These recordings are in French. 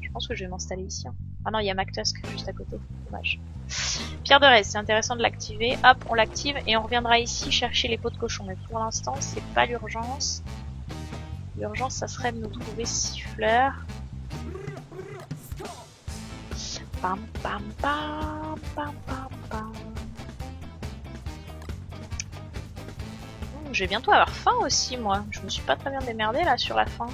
Je pense que je vais m'installer ici. Hein. Ah non, il y a McTusk juste à côté. Dommage. Pierre de Rez, c'est intéressant de l'activer. Hop, on l'active et on reviendra ici chercher les pots de cochon. Mais pour l'instant, c'est pas l'urgence. L'urgence, ça serait de nous trouver siffleur. Pam pam pam pam pam pam. Je vais bientôt avoir faim aussi, moi. Je me suis pas très bien démerdée là sur la faim.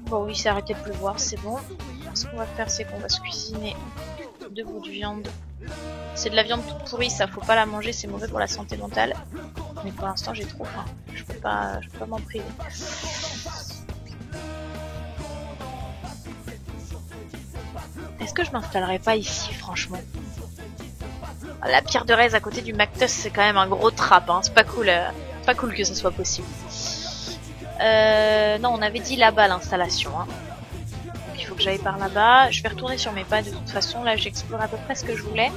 Bon, il s'est arrêté de pleuvoir, c'est bon. Ce qu'on va faire, c'est qu'on va se cuisiner 2 bouts de viande. C'est de la viande toute pourrie, ça faut pas la manger, c'est mauvais pour la santé mentale. Mais pour l'instant, j'ai trop faim. Je peux pas m'en priver. Est-ce que je m'installerai pas ici, franchement? La Pierre de Rez à côté du McTusk, c'est quand même un gros trap, hein. C'est pas cool que ça soit possible. Non, on avait dit là-bas l'installation. Hein. Donc il faut que j'aille par là-bas. Je vais retourner sur mes pas de toute façon. Là, j'explore à peu près ce que je voulais.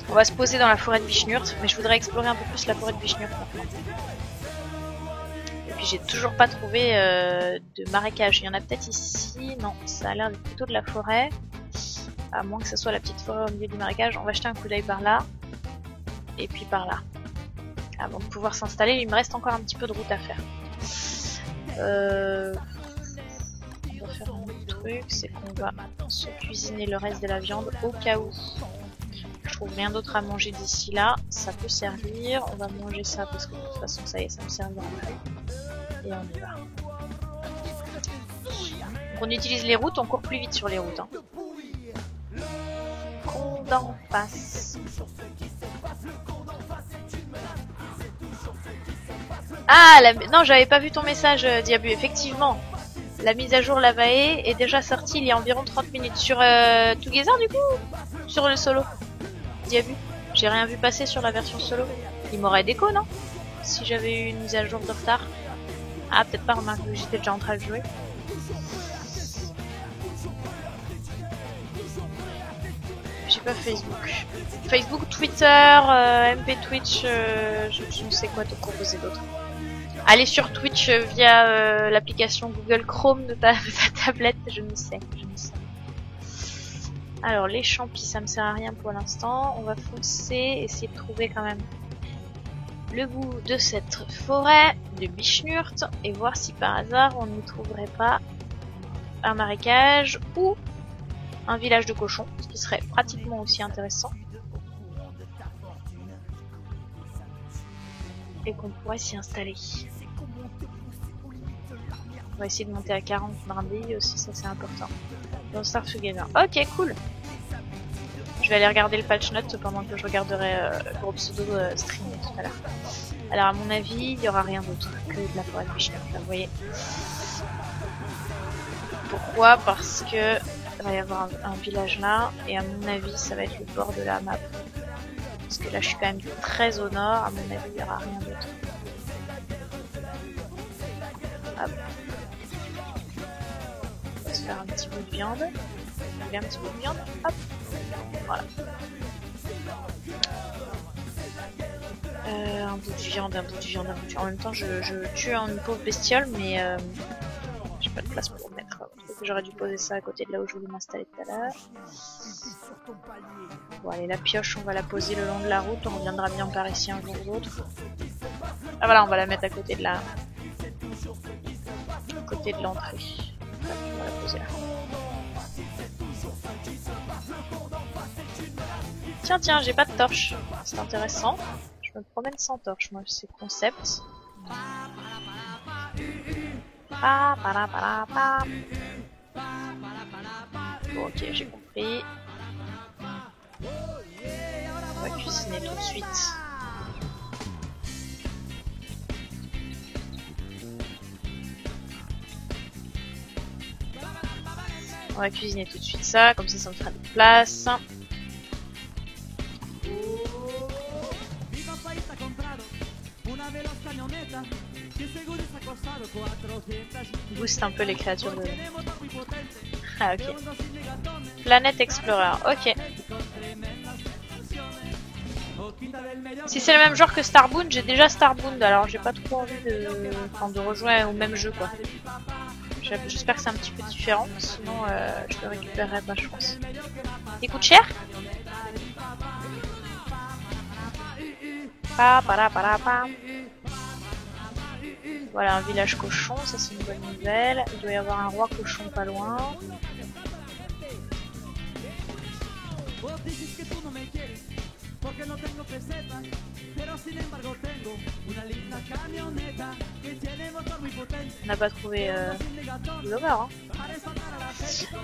On va se poser dans la forêt de Vichnurt, mais je voudrais explorer un peu plus la forêt de Vichnurt maintenant. Et puis j'ai toujours pas trouvé de marécage. Il y en a peut-être ici. Non, ça a l'air d'être plutôt de la forêt. À moins que ce soit la petite forêt au milieu du marécage. On va jeter un coup d'œil par là. Et puis par là. Avant de pouvoir s'installer, il me reste encore un petit peu de route à faire. On va faire un autre truc, c'est qu'on va se cuisiner le reste de la viande au cas où je trouve rien d'autre à manger d'ici là. Ça peut servir, on va manger ça parce que de toute façon ça y est, ça me servira plus. Et on y va. Donc on utilise les routes, on court plus vite sur les routes. Hein. Qu'on d'en passe. Ah, non, j'avais pas vu ton message, Diabu. Effectivement, la mise à jour Lavae est déjà sortie il y a environ 30 minutes. Sur Together, du coup? Sur le solo. Diabu. J'ai rien vu passer sur la version solo. Il m'aurait déco, non? Si j'avais eu une mise à jour de retard. Ah, peut-être pas, remarque, j'étais déjà en train de jouer. J'ai pas Facebook. Facebook, Twitter, MP Twitch, je ne sais quoi te proposer d'autre. Aller sur Twitch via l'application Google Chrome de ta tablette, je ne sais. Alors les champis, ça me sert à rien pour l'instant. On va foncer, essayer de trouver quand même le bout de cette forêt de Vichnurt et voir si par hasard on n'y trouverait pas un marécage ou un village de cochons, ce qui serait pratiquement aussi intéressant. Et qu'on pourrait s'y installer. On va essayer de monter à 40 brindilles aussi, ça c'est important. Dans Star Together. Ok, cool. Je vais aller regarder le patch note pendant que je regarderai le gros pseudo streamer tout à l'heure. Alors à mon avis, il n'y aura rien d'autre que de la forêt de Vichnurt, là, vous voyez. Pourquoi? Parce que il va y avoir un village là, et à mon avis, ça va être le bord de la map. Parce que là, je suis quand même très au nord, à mon avis, il n'y aura rien d'autre. Hop. On va se faire un petit bout de viande. Vous voulez un petit bout de viande? Hop. Voilà. Un bout de viande, un bout de viande, un bout de viande. En même temps, je tue une pauvre bestiole, mais j'ai pas de place pour mettre. Peut-être que j'aurais dû poser ça à côté de là où je voulais m'installer tout à l'heure. Bon, allez, la pioche, on va la poser le long de la route. On reviendra bien par ici un jour ou l'autre. Ah voilà, on va la mettre à côté de la... à côté de l'entrée. On va la poser là. Tiens, j'ai pas de torche. C'est intéressant. Je me promène sans torche, moi, c'est concept. Bon, ok, j'ai compris. On va cuisiner tout de suite. On va cuisiner tout de suite ça, comme ça me fera de place. Booste un peu les créatures de... Ah ok. Planète Explorer, ok. Si c'est le même genre que Starbound, j'ai déjà Starbound, alors j'ai pas trop envie de rejouer au même jeu quoi. J'espère que c'est un petit peu différent, sinon je le récupérerai pas je pense. Il coûte cher? Voilà un village cochon, ça c'est une bonne nouvelle. Il doit y avoir un roi cochon pas loin. On n'a pas trouvé Lover, hein.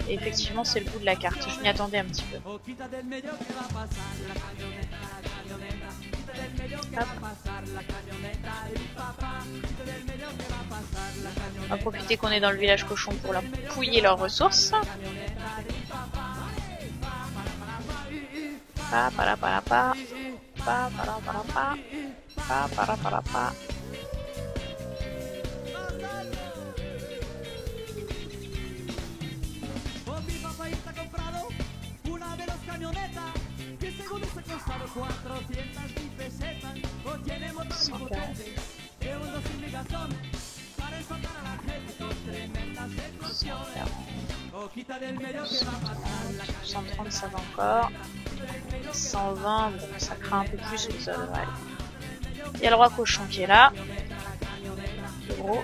Et effectivement c'est le bout de la carte, je m'y attendais un petit peu. Hop. On va profiter qu'on est dans le village cochon pour leur pouiller leurs ressources. « 130 ça va encore. 120, bon, ça craint un peu plus, mais ça devrait aller. Il y a le roi cochon qui est là. Le gros.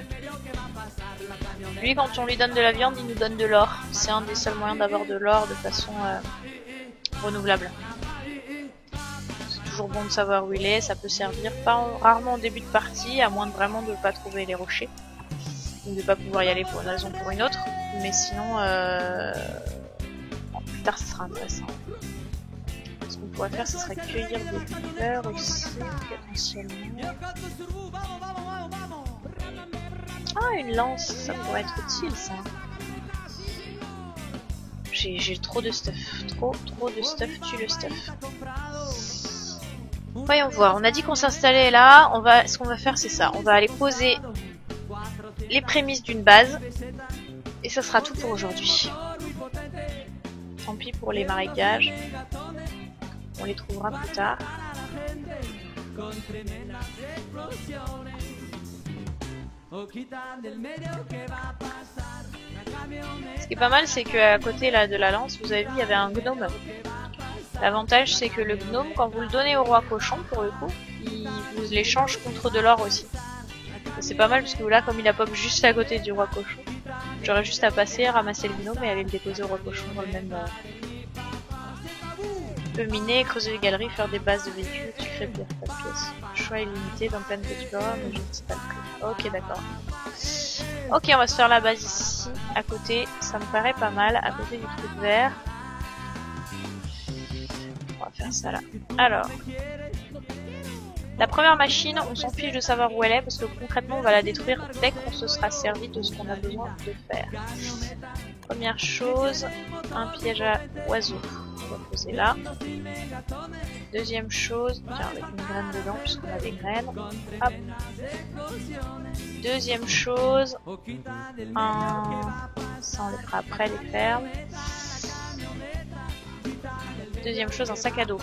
Lui, quand on lui donne de la viande, il nous donne de l'or. C'est un des seuls moyens d'avoir de l'or de façon renouvelable. C'est toujours bon de savoir où il est, ça peut servir. Rarement au début de partie, à moins de vraiment de ne pas trouver les rochers. Ou de ne pas pouvoir y aller pour une raison ou pour une autre. Mais sinon, plus tard, ce sera intéressant. Ce qu'on pourrait faire, ce serait cueillir des fleurs ici, potentiellement. Ah, une lance, ça pourrait être utile, ça. J'ai trop de stuff. Trop de stuff, tue le stuff. Voyons voir, on a dit qu'on s'installait là. Ce qu'on va faire, c'est ça. On va aller poser les prémices d'une base. Et ça sera tout pour aujourd'hui. Tant pis pour les marécages. On les trouvera plus tard. Ce qui est pas mal, c'est qu'à côté là, de la lance, vous avez vu, il y avait un gnome. L'avantage, c'est que le gnome, quand vous le donnez au roi cochon, pour le coup, il vous l'échange contre de l'or aussi. C'est pas mal, parce que là, comme il a pop juste à côté du roi cochon, j'aurais juste à passer, ramasser le gnome et aller le déposer au roi cochon dans le même... On peut miner, creuser les galeries, faire des bases de véhicules, sucrer de pas de pièces. Choix illimité dans plein de explorer, mais je ne sais pas le prix. Ok, d'accord. Ok, on va se faire la base ici, à côté. Ça me paraît pas mal, à côté du truc vert. On va faire ça là. Alors, la première machine, on s'en fiche de savoir où elle est, parce que concrètement, on va la détruire dès qu'on se sera servi de ce qu'on a besoin de faire. Première chose, un piège à oiseaux. On va poser là. Deuxième chose, tiens, avec une graine dedans, puisqu'on a des graines. Hop. Deuxième chose, ça on les fera après les fermes. Deuxième chose, un sac à dos.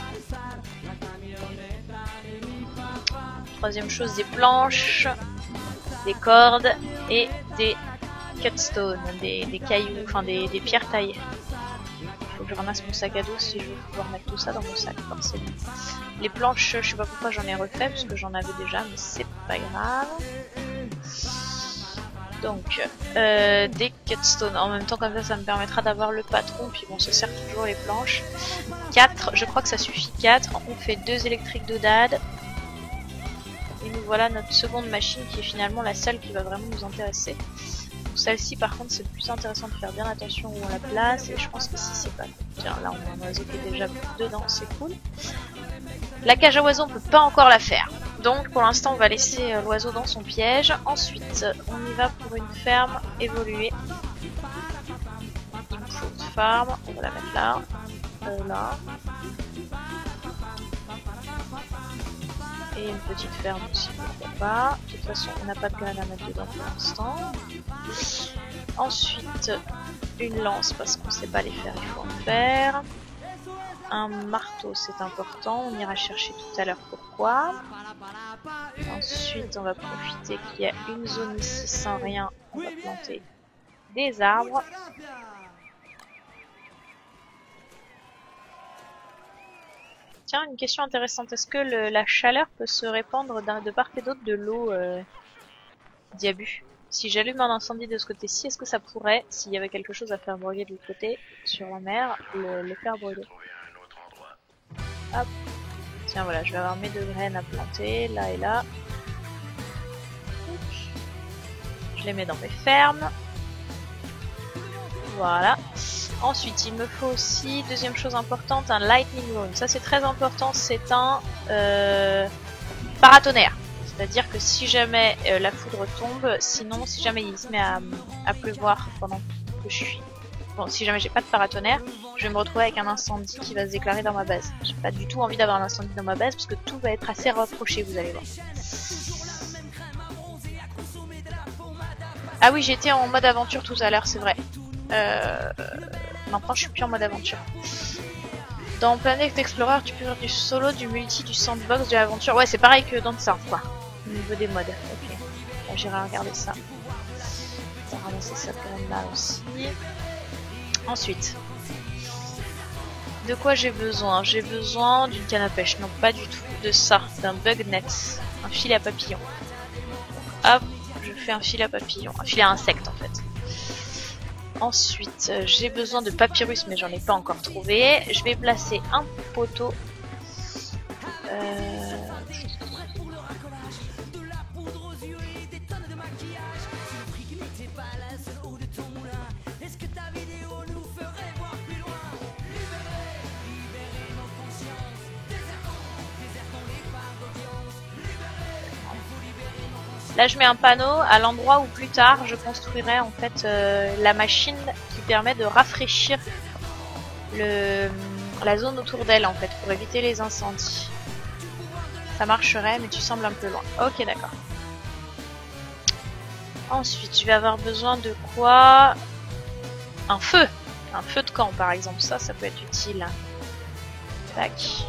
Troisième chose, des planches, des cordes et des cutstones, des cailloux, enfin des pierres taillées. Faut que je ramasse mon sac à dos si je veux pouvoir mettre tout ça dans mon sac, forcément. Les planches, je sais pas pourquoi j'en ai refait, parce que j'en avais déjà, mais c'est pas grave. Donc, des cutstones. En même temps, comme ça, ça me permettra d'avoir le patron, puis bon, on se sert toujours les planches. 4, je crois que ça suffit 4. On fait 2 électriques de dad. Et nous voilà notre seconde machine qui est finalement la seule qui va vraiment nous intéresser. Celle-ci par contre c'est le plus intéressant de faire bien attention où on la place et je pense qu'ici c'est pas... Tiens là on a un oiseau qui est déjà dedans, c'est cool. La cage à oiseaux on peut pas encore la faire. Donc pour l'instant on va laisser l'oiseau dans son piège. Ensuite on y va pour une ferme évoluée. Improved farm, on va la mettre là. Là. Et une petite ferme aussi, pourquoi pas. De toute façon, on n'a pas de graines à mettre dedans pour l'instant. Ensuite, une lance parce qu'on ne sait pas les faire, il faut en faire. Un marteau, c'est important, on ira chercher tout à l'heure pourquoi. Ensuite, on va profiter qu'il y a une zone ici sans rien, on va planter des arbres. Tiens, une question intéressante, est-ce que la chaleur peut se répandre de part et d'autre de l'eau Diabu? Si j'allume un incendie de ce côté-ci, est-ce que ça pourrait, s'il y avait quelque chose à faire brûler de l'autre côté, sur la mer, le faire brûler? Hop. Tiens, voilà, je vais avoir mes 2 graines à planter, là et là. Je les mets dans mes fermes. Voilà. Ensuite, il me faut aussi, deuxième chose importante, un lightning rune. Ça, c'est très important, c'est un paratonnerre. C'est-à-dire que si jamais la foudre tombe, sinon, si jamais il se met à pleuvoir pendant que je suis... Bon, si jamais j'ai pas de paratonnerre, je vais me retrouver avec un incendie qui va se déclarer dans ma base. J'ai pas du tout envie d'avoir un incendie dans ma base parce que tout va être assez rapproché, vous allez voir. Ah oui, j'étais en mode aventure tout à l'heure, c'est vrai. Maintenant, je suis plus en mode aventure. Dans Planet Explorer, tu peux faire du solo, du multi, du sandbox, de l'aventure. Ouais, c'est pareil que dans ça, quoi. Au niveau des modes. Ok. Bon, j'irai regarder ça. On va ramasser ça quand même là aussi. Ensuite, de quoi j'ai besoin? J'ai besoin d'une canne à pêche, non pas du tout, de ça, d'un bug net, un filet à papillon. Hop, je fais un filet à papillon, un filet à insectes en fait. Ensuite, j'ai besoin de papyrus, mais j'en ai pas encore trouvé. Je vais placer un poteau. Là, je mets un panneau à l'endroit où plus tard je construirai en fait la machine qui permet de rafraîchir la zone autour d'elle en fait pour éviter les incendies. Ça marcherait, mais tu sembles un peu loin. Ok, d'accord. Ensuite, je vais avoir besoin de quoi? Un feu. Un feu de camp, par exemple. Ça peut être utile. Tac.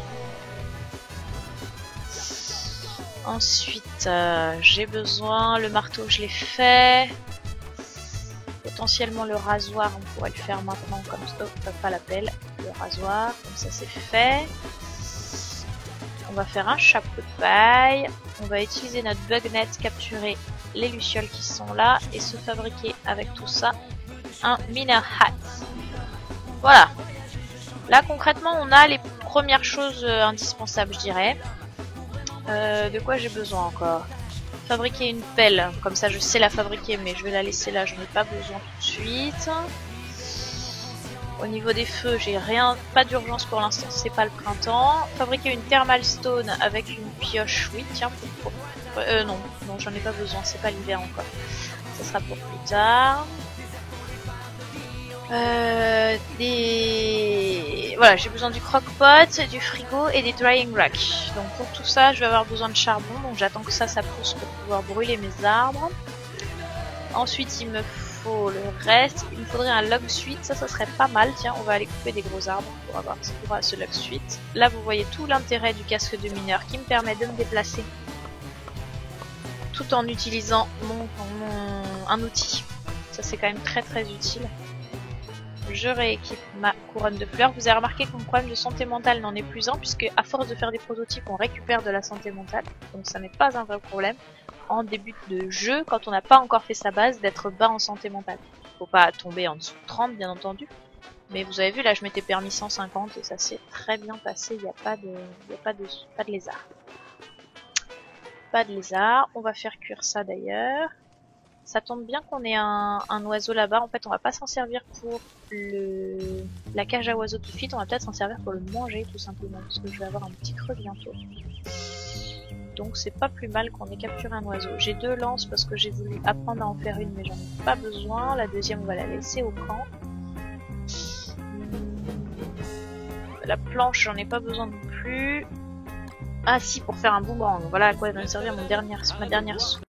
Ensuite, j'ai besoin, le marteau je l'ai fait, potentiellement le rasoir on pourrait le faire maintenant comme ça, pas l'appel, le rasoir, comme ça c'est fait. On va faire un chapeau de paille, on va utiliser notre bug net, capturer les lucioles qui sont là et se fabriquer avec tout ça un miner hat. Voilà, là concrètement on a les premières choses indispensables je dirais. De quoi j'ai besoin encore? Fabriquer une pelle, comme ça je sais la fabriquer mais je vais la laisser là, je n'ai pas besoin tout de suite. Au niveau des feux, j'ai rien, pas d'urgence pour l'instant, c'est pas le printemps. Fabriquer une thermal stone avec une pioche, oui tiens, non, j'en ai pas besoin, c'est pas l'hiver encore. Ça sera pour plus tard. Voilà, j'ai besoin du crock-pot, du frigo et des drying racks. Donc pour tout ça, je vais avoir besoin de charbon. Donc j'attends que ça pousse pour pouvoir brûler mes arbres. Ensuite, il me faut le reste. Il me faudrait un log suite. Ça serait pas mal. Tiens, on va aller couper des gros arbres pour avoir ce log suite. Là, vous voyez tout l'intérêt du casque de mineur qui me permet de me déplacer tout en utilisant un outil. Ça, c'est quand même très très utile. Je rééquipe ma couronne de fleurs. Vous avez remarqué que mon problème de santé mentale n'en est plus un, puisque à force de faire des prototypes, on récupère de la santé mentale. Donc ça n'est pas un vrai problème en début de jeu, quand on n'a pas encore fait sa base, d'être bas en santé mentale. Faut pas tomber en dessous de 30, bien entendu. Mais vous avez vu, là, je m'étais permis 150 et ça s'est très bien passé. Il n'y a pas de lézard. Pas de lézard. On va faire cuire ça d'ailleurs. Ça tombe bien qu'on ait un oiseau là-bas. En fait, on va pas s'en servir pour la cage à oiseaux tout de suite. On va peut-être s'en servir pour le manger, tout simplement. Parce que je vais avoir un petit creux bientôt. Donc, c'est pas plus mal qu'on ait capturé un oiseau. J'ai 2 lances parce que j'ai voulu apprendre à en faire une, mais j'en ai pas besoin. La deuxième, on va la laisser au camp. La planche, j'en ai pas besoin non plus. Ah si, pour faire un boomerang. Voilà à quoi va me servir ma dernière